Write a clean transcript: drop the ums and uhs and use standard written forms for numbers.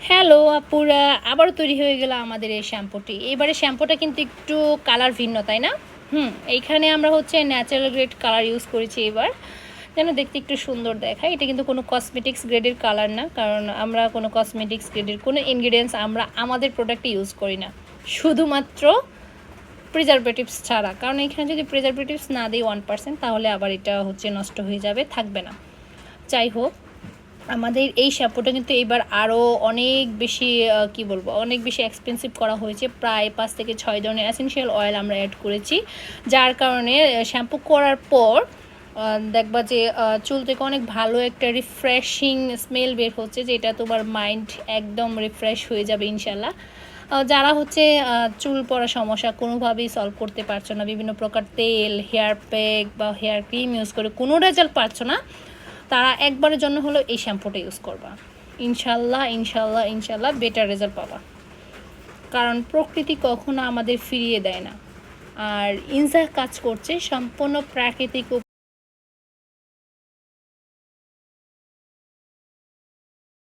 Hello আপুরা, আবারও তৈরি হয়ে গেল আমাদের এই শ্যাম্পুটি। এবারে শ্যাম্পুটা কিন্তু একটু কালার ভিন্ন, তাই না? এইখানে আমরা হচ্ছে ন্যাচারাল গ্রেড কালার ইউজ করেছি এবার, যেন দেখতে একটু সুন্দর দেখায়। এটা কিন্তু কোনো কসমেটিক্স গ্রেডের কালার না, কারণ আমরা কোনো কসমেটিক্স গ্রেডের কোনো ইনগ্রিডিয়েন্টস আমরা আমাদের প্রোডাক্টে ইউজ করি না, শুধুমাত্র প্রিজারভেটিভস ছাড়া। কারণ এখানে যদি প্রিজারভেটিভস না দিই 1%, তাহলে আবার এটা হচ্ছে নষ্ট হয়ে যাবে, থাকবে না। যাই হোক, আমাদের এই শ্যাম্পুটা কিন্তু এবার আরও অনেক বেশি কি বলবো, অনেক বেশি এক্সপেন্সিভ করা হয়েছে। প্রায় 5 থেকে 6 ধরনের এসেনশিয়াল অয়েল আমরা অ্যাড করেছি, যার কারণে শ্যাম্পু করার পর দেখবা যে চুল থেকে অনেক ভালো একটা রিফ্রেশিং স্মেল বের হচ্ছে, যেটা তোমার মাইন্ড একদম রিফ্রেশ হয়ে যাবে ইনশাল্লাহ। যারা হচ্ছে চুল পড়া সমস্যা কোনোভাবেই সলভ করতে পারছো না, বিভিন্ন প্রকার তেল, হেয়ার প্যাক বা হেয়ার ক্রিম ইউজ করে কোনো রেজাল্ট পাচ্ছ না, তারা একবারের জন্য হলো এই শ্যাম্পুটা ইউজ করবা। ইনশাল্লাহ ইনশাল্লাহ ইনশাল্লাহ বেটার রেজাল্ট পাবা, কারণ প্রকৃতি কখনো আমাদের ফিরিয়ে দেয় না। আর ইনজা কাজ করছে সম্পূর্ণ প্রাকৃতিক